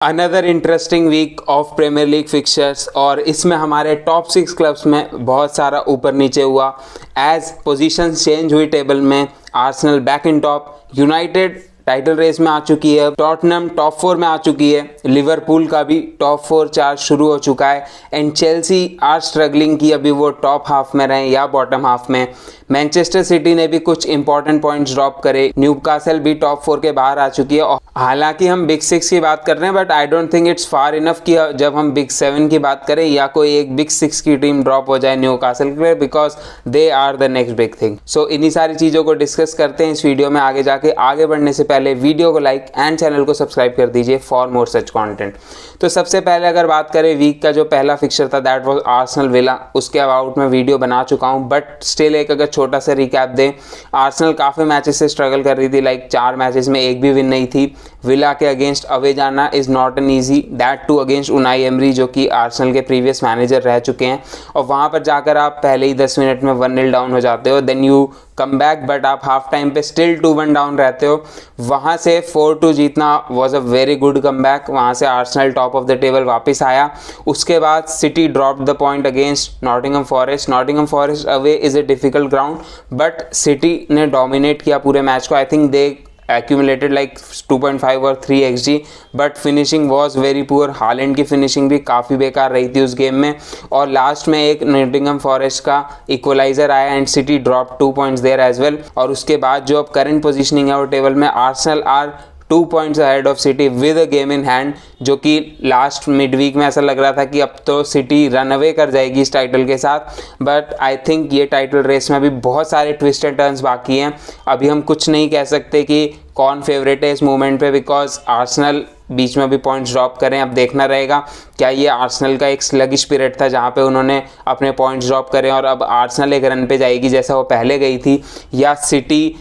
Another interesting week of premier league fixtures और इसमें हमारे टॉप 6 क्लब्स में बहुत सारा ऊपर नीचे हुआ। एज पोजीशन चेंज हुई टेबल में, Arsenal back in top, United title race में आ चुकी है, टॉटनहम टॉप 4 में आ चुकी है, लिवरपूल का भी टॉप 4 चार्ज शुरू हो चुका है एंड चेल्सी आर स्ट्रगलिंग की अभी वो टॉप हाफ में रहें या बॉटम हाफ में। मैनचेस्टर सिटी ने भी कुछ इंपॉर्टेंट पॉइंट्स ड्रॉप करे, न्यूकासल भी टॉप 4 के बाहर आ चुकी है। हालांकि हम बिग 6 की बात कर रहे हैं but I don't think it's far enough कि जब हम बिग 7 की बात करें या कोई एक बिग 6 की टीम ड्रॉप हो जाए न्यूकासल के लिए, because they are the next big thing. So इन्हीं सारी चीज़ों को डिस्कस करते हैं इस वीडियो में। आगे जाके आगे बढ़ने से पहले वीडियो को लाइक एंड चैनल को सब्सक्राइब कर दीजिए फॉर मोर सच कॉन्टेंट। तो सबसे पहले अगर बात करें वीक का जो पहला फिक्चर था दैट वाज आर्सेनल विला, उसके अबाउट में वीडियो बना चुका हूं बट स्टिल एक अगर छोटा सा रिकैप दें, आर्सेनल काफ़ी मैचेस से स्ट्रगल कर रही थी, लाइक 4 मैचेस में एक भी विन नहीं थी। विला के अगेंस्ट अवे जाना is not an easy, that too against Unai Emery जो कि आर्सेनल के प्रीवियस मैनेजर रह चुके हैं, और वहाँ पर जाकर आप पहले ही 10 मिनट में 1-0 डाउन हो जाते हो, then you come back but आप हाफ टाइम पे स्टिल 2-1 डाउन रहते हो। वहाँ से 4-2 जीतना was a very good come back, वहाँ से Arsenal top of the table वापस आया। उसके बाद City drop the point against Nottingham Forest. Nottingham Forest away is a difficult ground but City ने डोमिनेट किया पूरे मैच को। I think they accumulated like 2.5 और 3 XG but finishing was very poor. Holland की फिनिशिंग भी काफ़ी बेकार रही थी उस गेम में, और लास्ट में एक नॉटिंघम फॉरेस्ट का इक्वलाइजर आया and City drop 2 points there as well. और उसके बाद जो अब करंट पोजीशनिंग है वो टेबल में, Arsenal are 2 points ahead of City with a game in hand, जो कि लास्ट मिड वीक में ऐसा लग रहा था कि अब तो सिटी रन अवे कर जाएगी इस टाइटल के साथ। बट आई थिंक ये टाइटल रेस में अभी बहुत सारे ट्विस्ट एंड टर्न्स बाकी हैं। अभी हम कुछ नहीं कह सकते कि कौन फेवरेट है इस मोमेंट पे, बिकॉज आर्सेनल बीच में भी पॉइंट्स ड्रॉप करें। अब देखना रहेगा क्या ये आर्सेनल का एक स्लगिश पीरियड था जहाँ पे उन्होंने अपने पॉइंट्स ड्रॉप करें और अब आर्सेनल एक रन पे जाएगी जैसा वो पहले गई थी, या सिटी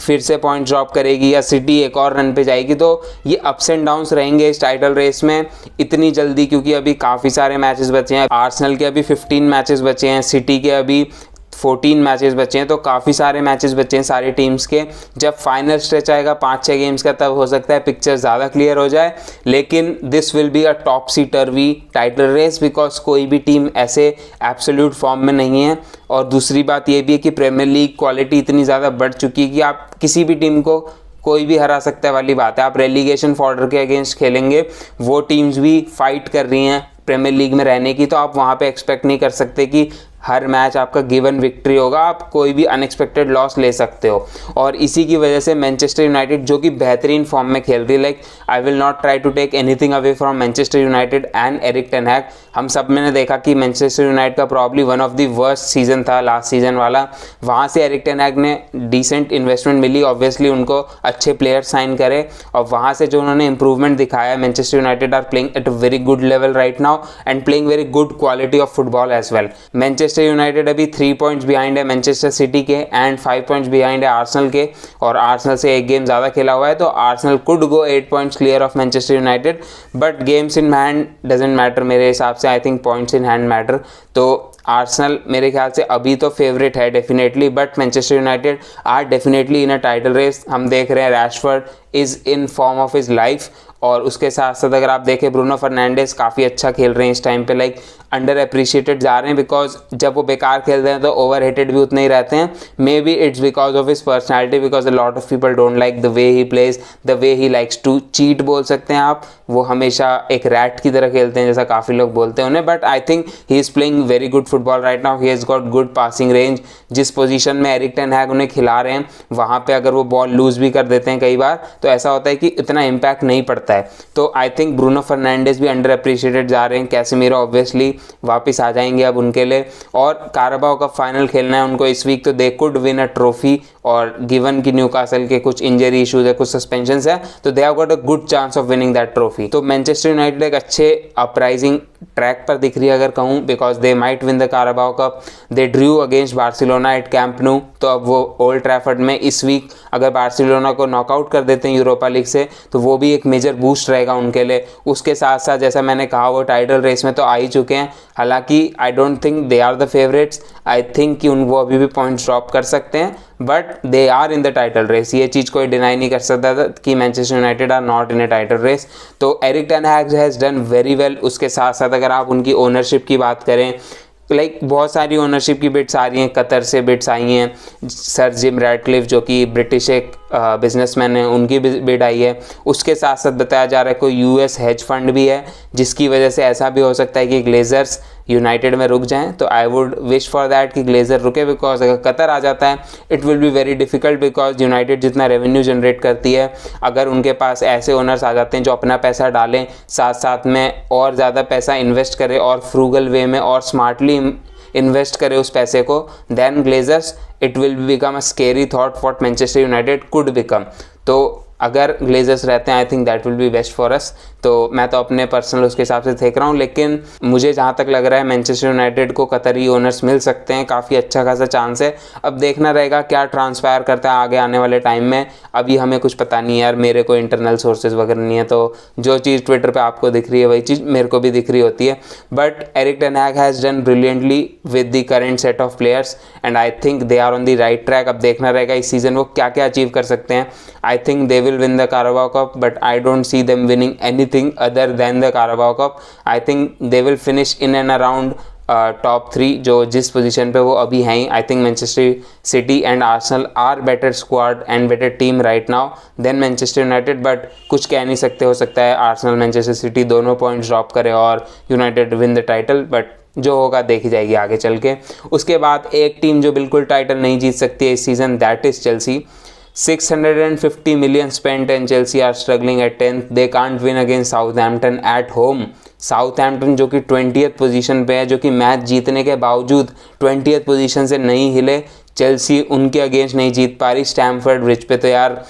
फिर से पॉइंट ड्रॉप करेगी, या सिटी एक और रन पे जाएगी। तो ये अप्स एंड डाउन्स रहेंगे इस टाइटल रेस में इतनी जल्दी, क्योंकि अभी काफ़ी सारे मैचेस बचे हैं। आर्सेनल के अभी 15 मैचेस बचे हैं, सिटी के अभी 14 मैचेस बचे हैं, तो काफ़ी सारे मैचेस बचे हैं सारी टीम्स के। जब फाइनल स्ट्रेच आएगा 5-6 गेम्स का, तब हो सकता है पिक्चर ज़्यादा क्लियर हो जाए, लेकिन this will be a topsy turvy title race because कोई भी टीम ऐसे एब्सोल्यूट फॉर्म में नहीं है। और दूसरी बात ये भी है कि प्रीमियर लीग क्वालिटी इतनी ज़्यादा बढ़ चुकी है कि आप किसी भी टीम को कोई भी हरा सकता है वाली बात है। आप रेलीगेशन फॉर्डर के अगेंस्ट खेलेंगे, वो टीम्स भी फाइट कर रही हैं प्रीमियर लीग में रहने की, तो आप वहाँ पे एक्सपेक्ट नहीं कर सकते कि हर मैच आपका गिवन विक्ट्री होगा, आप कोई भी अनएक्सपेक्टेड लॉस ले सकते हो। और इसी की वजह से मैनचेस्टर यूनाइटेड जो कि बेहतरीन फॉर्म में खेल रही है, like I will not try to take anything away from Manchester United and Erik ten Hag. हम सब ने देखा कि मैनचेस्टर यूनाइटेड का probably one of the worst season था लास्ट सीजन वाला, वहाँ से एरिक टेन हैग ने डिसेंट इन्वेस्टमेंट मिली, ऑब्वियसली उनको अच्छे प्लेयर साइन करे, और वहाँ से जो उन्होंने इंप्रूवमेंट दिखाया, Manchester United are playing at a very good level right now and playing very good quality of football as well. Manchester United अभी 3 पॉइंट्स बिहाइंड है मैनचेस्टर सिटी के एंड 5 पॉइंट्स बिहाइंड है आर्सेनल के, और Arsenal से एक game ज़्यादा खेला हुआ है, तो Arsenal could go 8 points clear of Manchester United, but games in hand doesn't matter मेरे हिसाब से। I think points in hand matter. तो आर्सेनल मेरे ख्याल से अभी तो फेवरेट है definitely, but Manchester United are definitely in a title race. हम देख रहे हैं Rashford is in form of his life, और उसके साथ साथ अगर आप देखें ब्रूनो फर्नांडिस काफ़ी अच्छा खेल रहे हैं इस टाइम पे, लाइक अंडर अप्रिशिएटेड जा रहे हैं, बिकॉज जब वो बेकार खेलते हैं तो ओवर हेटेड भी उतने ही रहते हैं। Maybe it's because of his personality, because a lot of people don't like the way he plays, the way he likes to cheat बोल सकते हैं आप, वो हमेशा एक रैट की तरह खेलते हैं जैसा काफ़ी लोग बोलते हैं उन्हें, but I think he is playing very good football right now. He has got good passing range. जिस पोजीशन में एरिक टेन हैग उन्हें खिला रहे हैं, वहाँ पे अगर वो बॉल लूज भी कर देते हैं कई बार, तो ऐसा होता है कि इतना इम्पैक्ट नहीं पड़ता है। तो आई थिंक ब्रूनो फर्नांडिस भी अंडर अप्रिशिएटेड जा रहे हैं। कैसेमीरो ऑब्वियसली वापस आ जाएंगे अब उनके लिए, और कारबाओ कप फाइनल खेलना है उनको इस वीक, तो they could win a trophy, और गिवन की न्यूकासल के कुछ इंजरी इश्यूज है, कुछ सस्पेंशंस है, तो दे have got a good chance of winning that trophy. तो मैनचेस्टर यूनाइटेड एक अच्छे अपराइजिंग ट्रैक पर दिख रही है अगर कहूँ, because they might win the Carabao cup. They drew against Barcelona at Camp Nou, तो अब वो ओल्ड ट्रैफर्ड में इस वीक अगर बार्सिलोना को नॉकआउट कर देते हैं यूरोपा लीग से, तो वो भी एक मेजर बूस्ट रहेगा उनके लिए। उसके साथ साथ जैसा मैंने कहा वो टाइटल रेस में तो आ ही चुके हैं, हालांकि I don't think they are the favourites, I think कि वो अभी भी पॉइंट्स ड्रॉप कर सकते हैं, but they are in the title race. ये चीज़ कोई डिनाई नहीं कर सकता था कि Manchester United are not in a title race. तो Erik ten Hag has done very well. उसके साथ साथ अगर आप उनकी ओनरशिप की बात करें, बहुत सारी ओनरशिप की बिड्स आ रही हैं, कतर से बिड्स आई हैं, सर जिम रैडक्लिफ जो कि ब्रिटिश एक बिजनेसमैन है, उनकी बिड आई है। उसके साथ साथ बताया जा रहा है कोई यूएस हेज फंड भी है, जिसकी वजह से ऐसा भी हो सकता है कि ग्लेजर्स यूनाइटेड में रुक जाएं। तो I would wish for that कि ग्लेजर रुके, बिकॉज अगर कतर आ जाता है it will be very difficult, because United जितना रेवेन्यू जनरेट करती है, अगर उनके पास ऐसे ओनर्स आ जाते हैं जो अपना पैसा डालें, साथ साथ में और ज़्यादा पैसा इन्वेस्ट करें और फ्रूगल वे में और स्मार्टली इन्वेस्ट करे उस पैसे को, then Glazers it will become a scary thought what Manchester United could become. तो अगर ग्लेजर्स रहते हैं I think that will be best for us. तो मैं तो अपने पर्सनल उसके हिसाब से देख रहा हूँ, लेकिन मुझे जहाँ तक लग रहा है मैनचेस्टर यूनाइटेड को कतरी ओनर्स मिल सकते हैं, काफ़ी अच्छा खासा चांस है। अब देखना रहेगा क्या ट्रांसफायर करता है आगे आने वाले टाइम में, अभी हमें कुछ पता नहीं है यार, मेरे को इंटरनल सोर्सेज वगैरह नहीं है, तो जो चीज़ ट्विटर पर आपको दिख रही है वही चीज़ मेरे को भी दिख रही होती है। But Erik ten Hag has done brilliantly with the current set of players and I think they are on the right track. अब देखना रहेगा इस सीज़न वो क्या क्या अचीव कर सकते हैं। I think they will win the Carabao Cup, but I don't see them winning anything other than the Carabao Cup. I think they will finish in and around top 3 जो जिस position पे वो अभी हैं। I think Manchester City and Arsenal are better squad and better team right now than Manchester United, but कुछ कह नहीं सकते, हो सकता है आर्सेनल मैनचेस्टर सिटी दोनों पॉइंट्स ड्रॉप करे और United win the title, but जो होगा देखी जाएगी आगे चल के। उसके बाद एक टीम जो बिल्कुल टाइटल नहीं जीत सकती है इस season, that is Chelsea. 650 million spent and Chelsea are struggling at 10th. They can't win against Southampton at home. Southampton जो कि 20th पोजीशन पे है, जो कि मैच जीतने के बावजूद 20th पोजीशन से नहीं हिले, चेल्सी उनके अगेंस्ट नहीं जीत पा रही स्टैमफर्ड ब्रिज पे। तो यार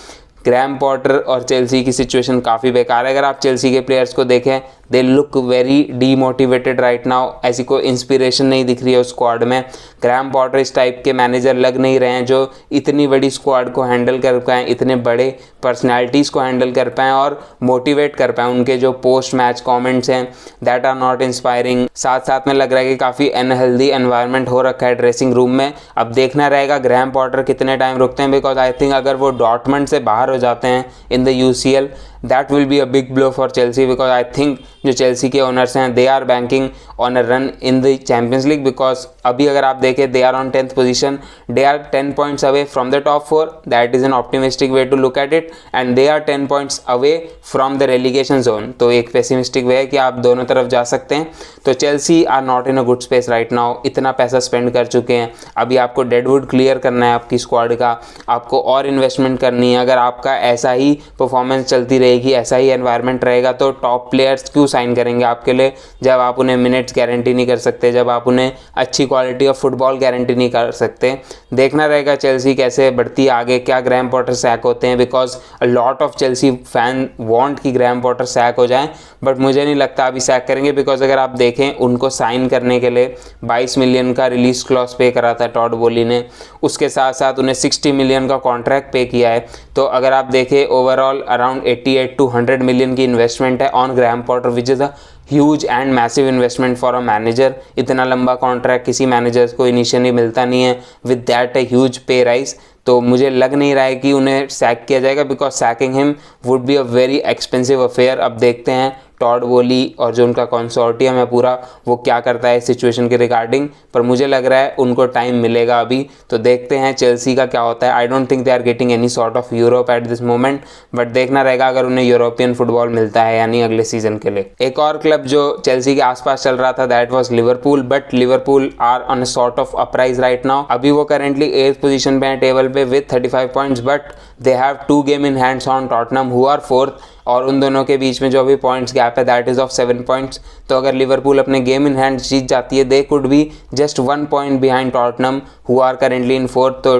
ग्रैम पॉटर और चेल्सी की सिचुएशन काफ़ी बेकार है। अगर आप चेल्सी के प्लेयर्स को देखें, they look very demotivated right now, ऐसी कोई इंस्पिरेशन नहीं दिख रही है उस स्क्वाड में। ग्रैम पॉटर इस टाइप के मैनेजर लग नहीं रहे हैं जो इतनी बड़ी स्क्वाड को हैंडल कर पाएँ, इतने बड़े पर्सनैलिटीज़ को हैंडल कर पाएँ और मोटिवेट कर पाएँ। उनके जो पोस्ट मैच कॉमेंट्स हैं दैट आर नॉट इंस्पायरिंग। साथ साथ में लग रहा है कि काफ़ी अनहेल्दी एनवायरनमेंट हो रखा है ड्रेसिंग रूम में। अब देखना रहेगा ग्रैम पॉटर कितने टाइम रुकते हैं, बिकॉज आई थिंक अगर वो डॉर्टमंड से बाहर हो जाते हैं in the UCL, that will be a big blow for Chelsea, because I think जो चेल्सी के ओनर्स हैं they are banking on a run in the Champions League, because अभी अगर आप देखें they are on 10th position, they are 10 points away from the top 4, that is an optimistic way to look at it, and they are 10 points away from the relegation zone, तो एक pessimistic way है कि आप दोनों तरफ जा सकते हैं। तो Chelsea are not in a good space right now, इतना पैसा स्पेंड कर चुके हैं, अभी आपको डेडवुड क्लियर करना है आपकी स्क्वाड का, आपको और इन्वेस्टमेंट करनी है। अगर आपका ऐसा ही परफॉर्मेंस चलती रहेगी, ऐसा ही एनवायरनमेंट रहेगा, तो टॉप प्लेयर्स क्यों साइन करेंगे आपके लिए जब आप उन्हें मिनट्स गारंटी नहीं कर सकते, जब आप उन्हें अच्छी क्वालिटी ऑफ फुटबॉल गारंटी नहीं कर सकते। देखना रहेगा चेल्सी कैसे बढ़ती है आगे, क्या ग्रैम पॉटर सैक होते हैं, because a lot of Chelsea fan want कि ग्रैम पॉटर सैक हो जाएं, बट मुझे नहीं लगता अभी सैक करेंगे, बिकॉज अगर आप देखें उनको साइन करने के लिए 22 मिलियन का रिलीज क्लॉज पे करा था टॉड बोली ने, उसके साथ साथ उन्हें 60 मिलियन का कॉन्ट्रैक्ट पे किया है। तो अगर आप देखें ओवरऑल अराउंड 88 to 100 मिलियन की इन्वेस्टमेंट है on Graham Potter, which is a huge and massive investment for a manager. इतना लंबा कॉन्ट्रैक्ट किसी मैनेजर को इनिशियली मिलता नहीं है, विद दैट अ ह्यूज पे राइज। तो मुझे लग नहीं रहा है कि उन्हें सैक किया जाएगा, because sacking him would be a very expensive affair. अब देखते हैं टॉड बोली और जो उनका कंसोर्टियम है पूरा, वो क्या करता है इस सिचुएशन के रिगार्डिंग, पर मुझे लग रहा है उनको टाइम मिलेगा अभी। तो देखते हैं चेल्सी का क्या होता है। I don't think they are getting any sort of Europe at this moment, but देखना रहेगा अगर उन्हें यूरोपियन फुटबॉल मिलता है या नहीं अगले सीजन के लिए। एक और क्लब जो चेल्सी के आसपास चल रहा था that was Liverpool, but Liverpool are on a sort of uprise right now. अभी वो करेंटली 8th पोजीशन पे है टेबल पे with 35 points, but they have 2 game in hands on Tottenham who are 4th, और उन दोनों के बीच में जो अभी पॉइंट्स गैप है दैट इज़ ऑफ 7 पॉइंट्स। तो अगर लिवरपूल अपने गेम इन हैंड जीत जाती है, they could be just 1 point behind Tottenham who are currently in 4th। तो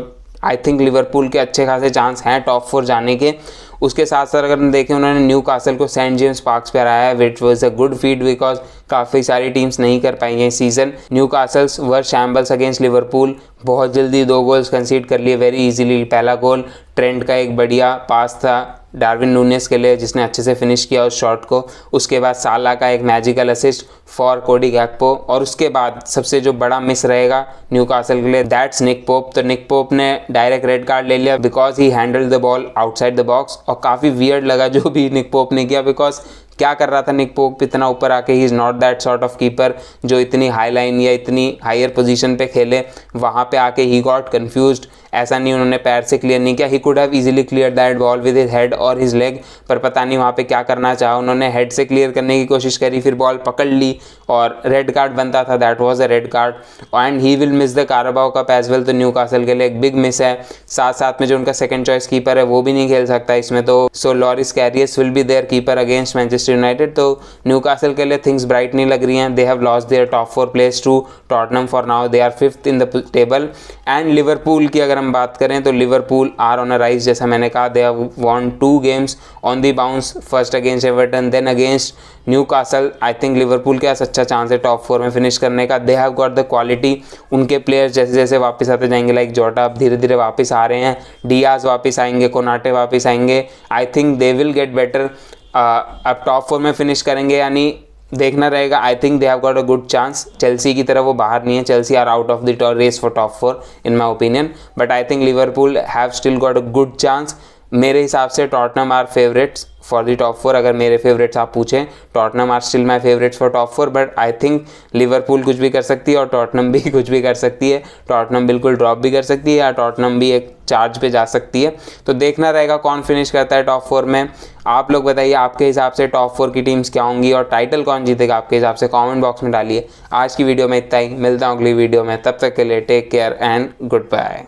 आई थिंक लिवरपूल के अच्छे खासे चांस हैं टॉप 4 जाने के। उसके साथ साथ अगर हम देखें उन्होंने न्यू कासल को सेंट जेम्स पार्क्स पे हराया है, which was a good feet, because काफ़ी सारी टीम्स नहीं कर पाई हैं इस सीज़न। न्यू कासल्स वर शैम्बल्स अगेंस्ट लिवरपूल, बहुत जल्दी 2 गोल्स कंसीड कर लिए वेरी इजीली। पहला गोल ट्रेंट का एक बढ़िया पास था डार्विन नूनेस के लिए जिसने अच्छे से फिनिश किया उस शॉट को। उसके बाद साला का एक मैजिकल असिस्ट फॉर कोडी गैक्पो, और उसके बाद सबसे जो बड़ा मिस रहेगा न्यूकासल के लिए दैट्स निक पोप। तो निक पोप ने डायरेक्ट रेड कार्ड ले लिया because he handled the ball outside the box, और काफ़ी वियर्ड लगा जो भी निक पोप ने किया, बिकॉज क्या कर रहा था निक पोप इतना ऊपर आके, he is not that sort of keeper जो इतनी हाई लाइन या इतनी हायर पोजीशन पे खेले। वहाँ पे आके ही गॉट कंफ्यूज्ड, ऐसा नहीं उन्होंने पैर से क्लियर नहीं किया, he could have easily clear that ball with his head और हिज लेग, पर पता नहीं वहाँ पे क्या करना चाहा उन्होंने, हेड से क्लियर करने की कोशिश करी, फिर बॉल पकड़ ली और रेड कार्ड बनता था, that was a red card, and he will miss the Carabao cup as well. तो न्यूकासल के लिए एक बिग मिस है। साथ साथ में जो उनका सेकंड चॉइस कीपर है वो भी नहीं खेल सकता इसमें, तो so Loris Karius will be their keeper against Manchester United. तो न्यूकासल के लिए थिंग्स ब्राइट नहीं लग रही हैं, they have lost their top 4 place to Tottenham for now, they are 5th in the table. And Liverpool की अगर हम बात करें तो Liverpool are on a rise, जैसा मैंने कहा, they have won 2 games on the bounce, first against Everton then against Newcastle. I think Liverpool के पास अच्छा चांस है टॉप 4 में फिनिश करने का, दे हैव गॉट द क्वालिटी। उनके प्लेयर्स जैसे जैसे वापस आते जाएंगे, लाइक जोटा अब धीरे धीरे वापस आ रहे हैं, डियाज वापस आएंगे, कोनाटे वापस आएंगे, I think they will get better. अब टॉप 4 में फिनिश करेंगे यानी देखना रहेगा। I think they have got a good chance. Chelsea की तरह वो बाहर नहीं है, Chelsea are out of the race for top 4 in my opinion, but I think Liverpool have still got a good chance. मेरे हिसाब से Tottenham are favourites for the top 4। अगर मेरे फेवरेट्स आप पूछें, Tottenham are still my favourites for top 4, but I think Liverpool कुछ भी कर सकती है और टॉटनहम भी कुछ भी कर सकती है। टॉटनहम बिल्कुल ड्रॉप भी कर सकती है या टॉटनहम भी एक चार्ज पे जा सकती है, तो देखना रहेगा कौन फिनिश करता है टॉप 4 में। आप लोग बताइए आपके हिसाब से टॉप 4 की टीम्स क्या होंगी और टाइटल कौन जीतेगा आपके हिसाब से, कमेंट बॉक्स में डालिए। आज की वीडियो में इतना ही, मिलता हूँ अगली वीडियो में, तब तक के लिए take care and good bye.